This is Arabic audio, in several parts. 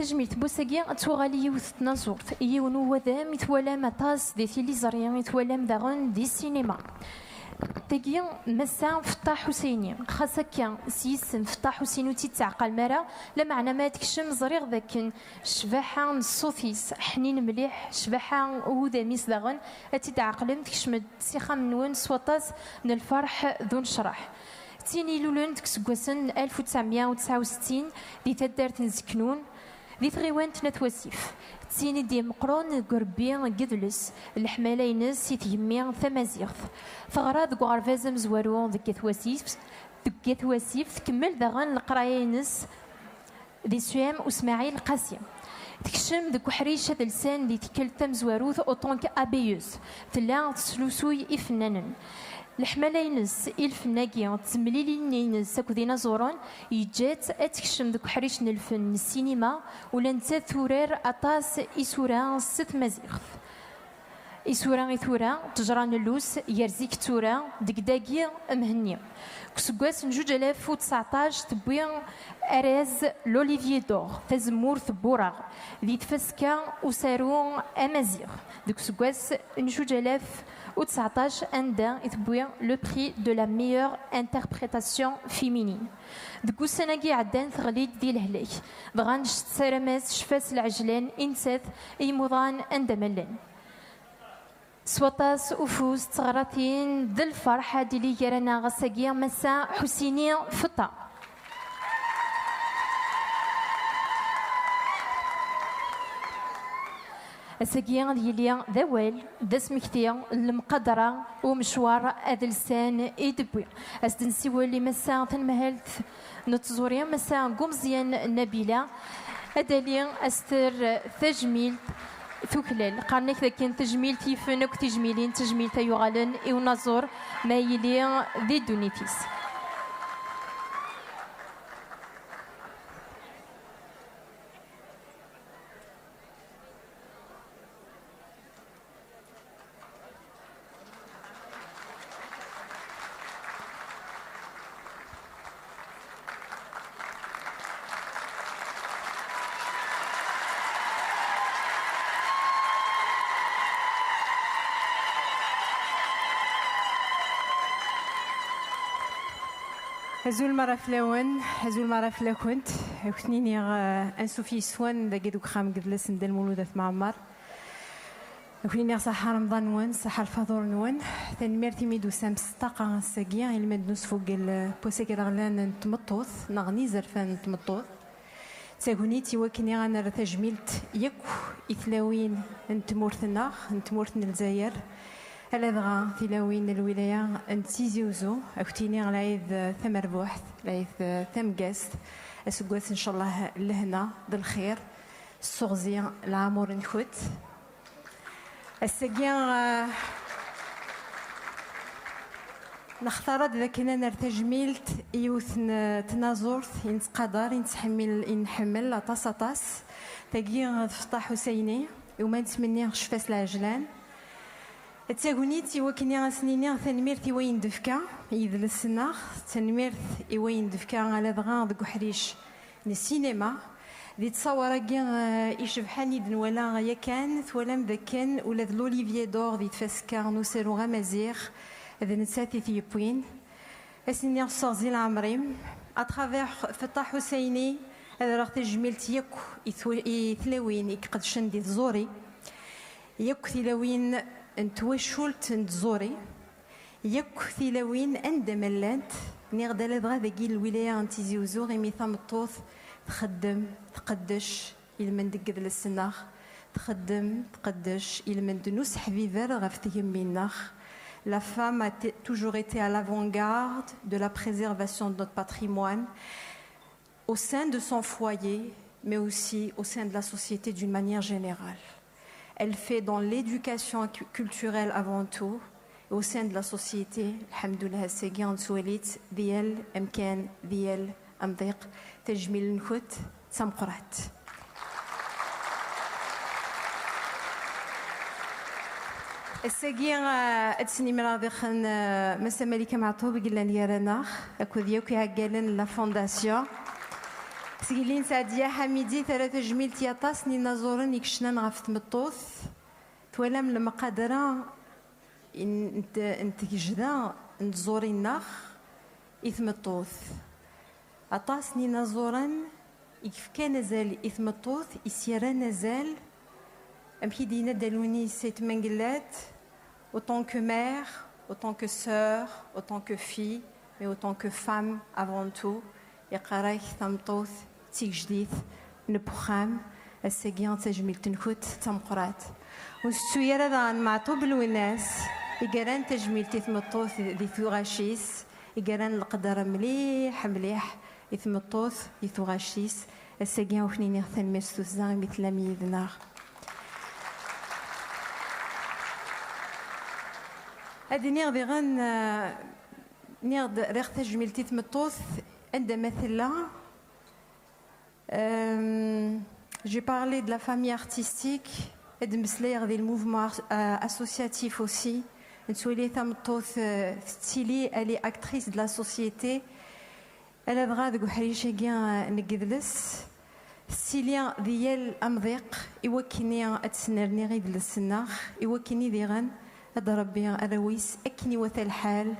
تجميلت بوساكي توغالي يوث تنازورت يون وذام يتوالام طاس دي تيليزريان يتوالام داغن دي السينما تاكي مسا فطا حسيني خاصة كان سيسم فطا حسيني تيتعقل مرا لا معنى ما تكشم زريغ ذاك شباحة الصوفيس حنين مليح شباحة وذاميس داغن تيتعقلم تكشم سيخا من وين سوطاس من الفرح ذو نشرح تيني لولن تكسكواسن 1969 دي تدارت نزكنون دي تغيوانت نتواسيف تيني دي مقرون قربي قدلس الحمالينس سيتيمي ثمازيغث ثغرا ذو غرفازم زوارو ذكي تواسيف تكمل داغن القراينس دي سوام واسماعيل قاسم تكشم ذك حريشة لسان دي تكلتم زواروث اوطونك ابيوز تلا تسلوسوي افنانن الحمالينس الفناكي تمليلينينس اكو ديناصورون يجات اتكشم ذك حريش الفن السينما ولا نتا ثورار اطاس اسورا ست مزيغ اسورا ثورا تجران اللوس يرزيك ثورا دكداكي مهني كسكواس نجوج 2019 تبوي أراز لوليفي دور تزمور ثبوراغ ذي تفسكا وسارو أمازيغ ديك سكواس نجوج 2019 أندا يتبوي لو بري دو لا ميور انتربريتاسيون فيمينين ديك السنة عدان ثغليد ديال الهلاك بغا نشت سرماس شفاس العجلان إنساث إيموضان أندملن سوطاس وفوز تغراتين ذي الفرحة ديالي كرانا غساقيا مسا حسيني فطا الساقيا ديالي ذوال دسمكتيا المقدرة ومشوار أدلسان إدبوي أستنسيو اللي مسا تنمهلت نتزوريا مسا قمزيان نبيلة أدالي أستر تجميل ثوكلال قارنيك ذاك تجميل تيفنك تجميلين تجميل تيغالن إو نزور ما يلي ذي دونيتيس هزول مرة فلاون هزول مرة فلا كنت كنتني انسو في سوان ذا قدوك خام قدلس ندل مولودة معمر كنتني صحة رمضان نوان صحة الفضور نوان تنميرتي ميدو سام ستاقا الساقيا المد نص فوق البوسيك الغلان تمطوث نغني زرفان تمطوث تاغونيتي وكني غانا تجميلت يكو إثلاوين نتمورثنا نتمورثن الجزائر على ذغا تلاوين الولاية نتيزيوزو أكتيني غلايد ثمر بوحث لايد ثم قاست أسقوات إن شاء الله لهنا بالخير الصغزي العمر نخوت الساقيا نختارت ذاكنا نرتجميلت يوث تنازورث ينتقدر ينتحمل ينحمل أطاس أطاس تاقي فطا حسيني وما نتمني شفاس العجلان التاغونيت وكني غاسنيني تنميرتي وين دفكا يدلسنا تنميرت وين دفكا على دغا دك حريش السينما دي تصور كاع يشبحاني دنولا يا كان ثولام ذاكن ولا لوليفيي دور دي تفاسكا نوسيرو غامازيغ هذا نساتي تيبوين اسني صازي العمريم اترافير فطا حسيني هذا راه تجميلت ياك يثلاوين يقدشن دي زوري ياك ثلاوين انتوشولت نتزوري ياك ثلاوين اندملانت نغدا لدغا ذاكي الولايه انتيزيوزو غيمي ثمطوث تخدم تقدش يلمن دق السناخ تخدم تقدش يلمن دنوس حبيبر غف تيميناخ. La femme a toujours été à l'avant-garde de la préservation de notre patrimoine au sein de son foyer, mais aussi au sein de la société d'une manière générale. Elle fait dans l'éducation culturelle avant tout, et au sein de la société, alhamdoulilah, ساقي نسوليت ديال امكان ديال امضيق تجميل نخوت تمقرات. الساقي اتسني مرادخن مسا ملكه معطوب قلنا لي رانا اكو ديوك يعقلن لا فونداسيون سيلين سعدية حميدي ثلاثة جميلتي يطاسني نازورن يكشنان غف تمطوث توالم المقادرة انت جدا نزوري النخ إثمطوث أطاسني نازورن يكفكا نزال إثمطوث يسيرا نزال أمكي دينا دالوني سيت منقلات autant que mère, autant que sœur, autant que fille, mais autant que femme avant tout. يقرايك ثمطوث تيك جديد نبخام الساقيان تجميل تنكوت تمقرات والسويرة ذا معطوب الوناس يقران تجميل تثمطوث ذي ثغاشيس يقران القدر مليح مليح يثمطوث ذي ثغاشيس الساقيان وفنين يغثن مستوث زان مثل ميذنا هادي نيغ ذي غن نيغ ريغ تجميل تثمطوث J'ai parlé de la famille artistique et de des mouvements associatifs aussi. Elle est actrice de la société. Elle a droit de gouhrichegien negidles. Silien diel amdiq iwakini atsenerne غيد السناخ iwakini diran adrabbi arawis akni wathal hal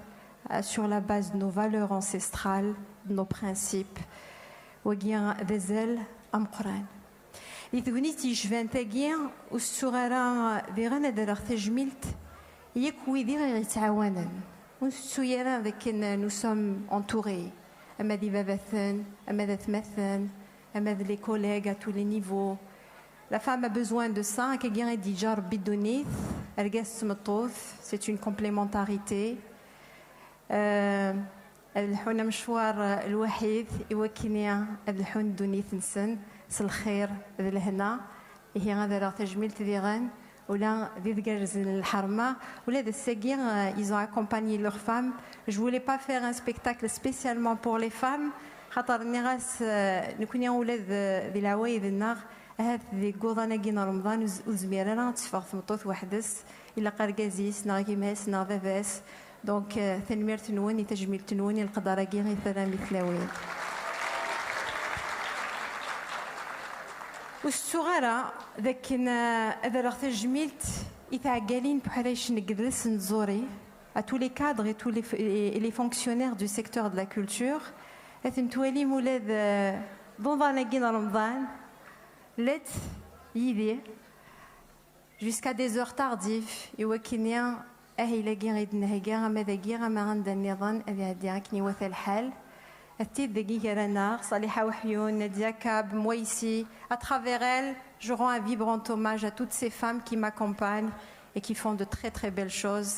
sur la base de nos valeurs ancestrales, de nos principes. وجيا ذزل أم قرآن. إذا غنيتي جفان تاجيا والسورة ذي غنا دار تجميلت يكوي ذي غير يتعاونا. والسويرة ذكن nous sommes entourés. أما ذي بابثن، أما ذا ثمثن، أما ذي les collègues à tous les niveaux. La femme a besoin de ça. كجيا دي جار بدونيث. الجس مطوث. C'est une complémentarité. الحون مشوار الوحيد يوكيني الحون دوني ثنسن الخير ذي لهنا هي غادا راه تجميل تذيغان ولا ذي ذكرز الحرمه ولا ذا الساقي ils ont accompagné leurs femmes. Je voulais pas faire un spectacle spécialement pour les femmes خاطر نغاس نكون يا ولاد ذي العوايد النار هاد ذي قوضانا كينا رمضان وزميرنا تشفاغ ثمطوث وحدس الا قرقازيس ناغيماس ناغفافاس دونك ثنمير تنوني تجميل تنوني القدر كي ثلاث مثلاوين والصغيرة ذاك هذا راه تجميلت يتعقالين بحاليش نجلس نزوري à tous les cadres et tous les fonctionnaires du secteur de la culture ثنتوالي مولاد ضمضان كينا رمضان لت يدي jusqu'à des heures tardives يوكينيا أهلا جيريد نهجا ماذا جيرا ما عند النظام أبي أديكني وث الحال التيد دقيقة لنا صالحة وحيون نادية كاب مويسي à travers elle je rends un vibrant hommage à toutes ces femmes qui m'accompagnent et qui font de très très belles choses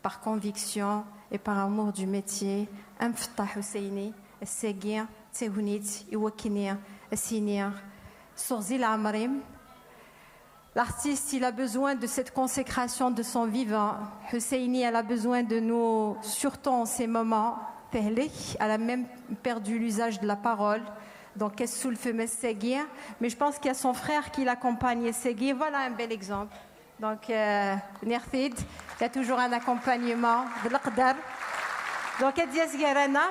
par conviction et par amour du métier Mfta Husseini الساقية تهونيت يوكينيا السينير Sorzil Amrim. L'artiste, il a besoin de cette consécration de son vivant. Husseini, elle a besoin de nous, surtout en ces moments. Elle a même perdu l'usage de la parole. Donc, elle soule Seguir. Mais je pense qu'il y a son frère qui l'accompagne. Seguir, voilà un bel exemple. Donc, Nerfid, il y a toujours un accompagnement de l'Aqdar. Donc, Edias Garana.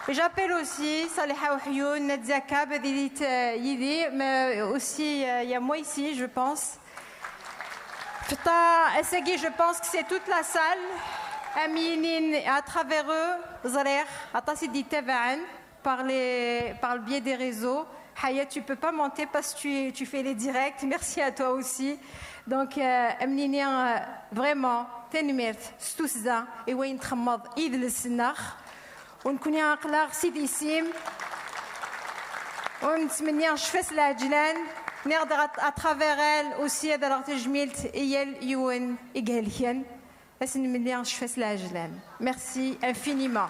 Et j'appelle aussi Saliha Ouhioun, Nadia Kab, Yidi, mais aussi il y a moi ici, je pense. Fta Essegui, je pense que c'est toute la salle. Aminin, à travers eux, Zarer, Atassi dit Teva'an, par le biais des réseaux. Haya, tu ne peux pas monter parce que tu fais les directs. Merci à toi aussi. Donc, Aminin, vraiment, Tenumert, Stousza, et Wain Tramad, Id le Senach. ونكون عاقله سيدي سيم ونتمنى شفاس العجلان نقدر اترافير ال اوسي هذا راه تجميلت ايال يون ايغاليان اسنمني شفاس العجلان ميرسي انفينيمون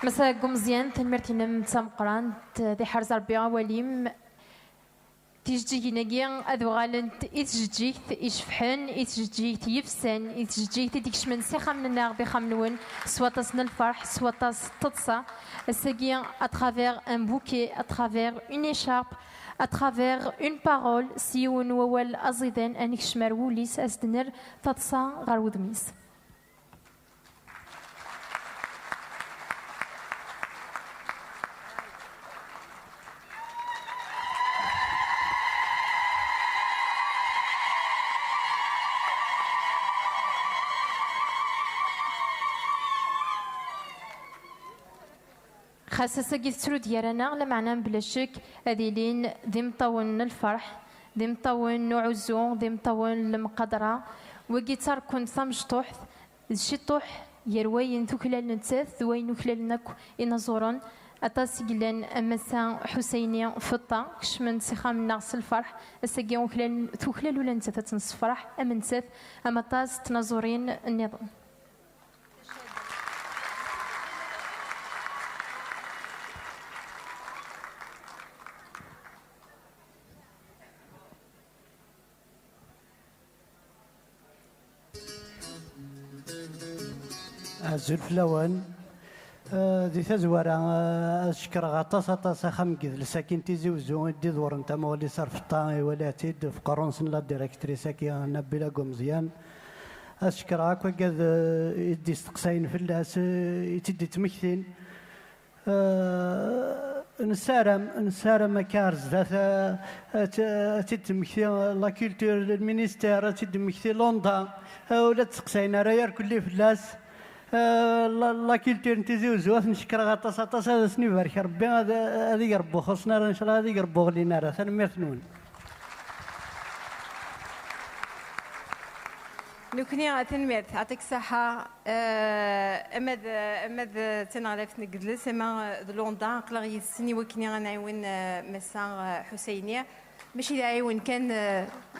مساكم مزيان تنمرتينا متسام قران ذي حرز ربي وليم تيجي نجيان أذوغالنت إتجيك إشفحن إتجيك يفسن إتجيك تديكش من سخام من النار بخامنون سواتصنا الفرح سواتص تتصا السجيان à travers un bouquet à travers une écharpe à travers une parole سيون ووال أزيدان أنك شمر وليس أزدنر تتصا غارودميس خاصة كيترو ديالنا لا معنى بلا شك هذه لين ذي مطون الفرح ذي مطون نعزو ذي مطون المقدرة وكيتار كون ثمشطوح شي طوح يروين توكلال نتاث ذوين وكلالنك إنازورون أطاس قلان أمسا حسيني فطا كش من سخام ناقص الفرح أساقي وكلال توكلال ولا نتاث تنص فرح أما نتاث أما طاس تنازورين النظام. زلف لوان دي تزورا اشكر غطاس خم كذ لساكن تيزي وزو دي دور انت مولي صرف الطاي ولا تيد في قرونس لا ديريكتريسا كي نبيلا مزيان اشكر هاكا كذ يدي استقساين في الناس يتدي تمكثين نسارم كارز ذات تتمكثي لا كولتور المينيستير تتمكثي لوندا ولا تسقساين راير كل في الناس لا كولتور نتيزي وزواف نشكر غطاس هذا سني بارك ربي هذا يربو خصنا ان شاء الله هذا يربو لينا راه ثنميرتنون نكني تنميرت يعطيك الصحة أمد تنعرف نقدلس أما لوندا قلا يسني وكني غنعاون مسا حسينية ماشي داعيون كان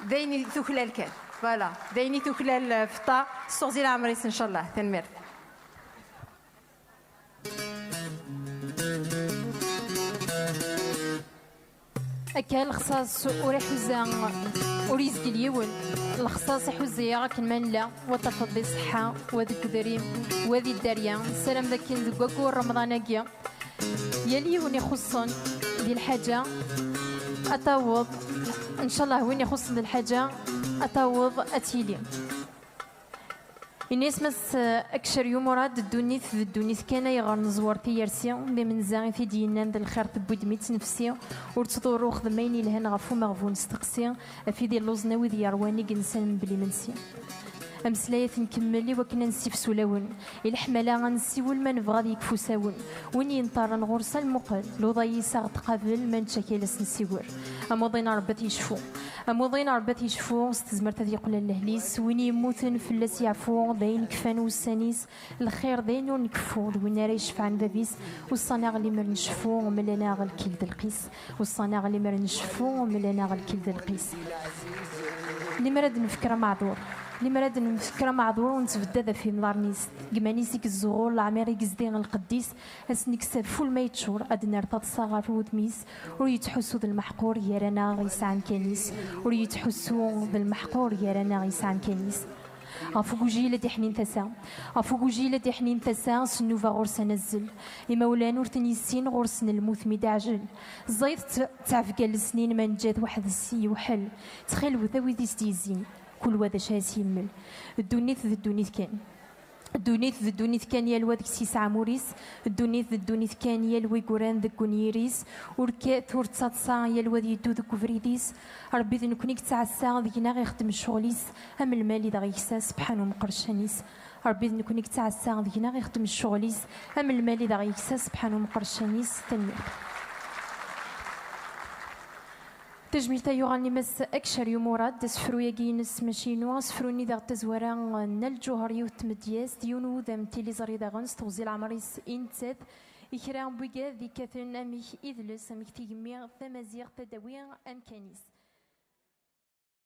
دايني ثكلال كان فوالا دايني ثكلال فطا صوزي العمريس إن شاء الله تنميرت أكل الخصاص وريح وزان وريزق اليون الخصاص حوزيا كنمان لا وتفضي صحة وذك دريم وذي الدريا سلام ذاك ندقوكو رمضاناكيا يلي وين يخصن دي الحاجة أتاوض إن شاء الله وين يخصن دي الحاجة أتاوض أتيلي الناس مس أكشر يوم مراد الدونيث كان يغار نزور تيارسي دي من زاغي في دينا ذا الخير تبود ميت نفسي ورتضرو خدميني لهنا غفو مغفو نستقسي في دي اللوزنا وذي يرواني قنسان بلي منسي أمسلاية نكملي وكنا نسيف سلاون الحملة غنسي والما نبغى يكفو ساون وين ينطر غرسة المقل لو ضي ساغ تقابل ما نتشاكل سنسيور أموضين ربات يشفو أموضين ربات يشفو استزمرت هذي يقول اللهليس وين يموتن فلاس يعفو داين كفان والسانيس الخير داين ونكفو وين راه يشفع عن بابيس والصناغ اللي مر نشفو وملنا غا الكيل ذا القيس والصناغ اللي مر نشفو وملنا غا الكيل ذا القيس اللي مراد نفكر معذور اللي مراد نفكر معذور ونتبدا في ملارنيس كمانيسيك الزغور العميري قزدين القديس اسنيك سالفول ما يتشور ادنا رطاط صغار في ودميس وريتحسو ذا المحقور يرانا غيس عن كنيس وريتحسو ذا المحقور يرانا غيس عن كنيس غفوق جيلة دي حنين تسا غفوق جيلة دي حنين تسا سنوفا غرس نزل إمولان ورتنيسين غرس الموت مدعجل زايد تعفقا السنين ما نجاد واحد السي وحل تخيل وذاوي ذي ستيزين كل وذا شاس يمل الدونيث ذا الدونيث كان الدونيث ذا الدونيث كان يلوى ذك سيس عموريس الدونيث ذا الدونيث كان يلوى قران ذا كونيريس وركات ورتصاصا يلوى ذي يدو ذا كوفريديس ربي ذا نكونيك تعسا ذينا غيخدم الشغليس أم المالي ذا غيكسا سبحانه مقرشانيس ربي ذا نكونيك تعسا ذينا غيخدم الشغليس أم المالي ذا غيكسا سبحانه مقرشانيس تنمير تجميل تايوغاني مس أكشر يومورات دسفرو يجينس ماشينو سفروني ذا تزورا نال جوهر يوت مدياس ديونو ذا متيلي زري ذا غنس توزيل عمريس إنتات إكرام بوجا ذي كثن أميك إذلس أميك تيجميع ثمازيغ تداوير أنكانيس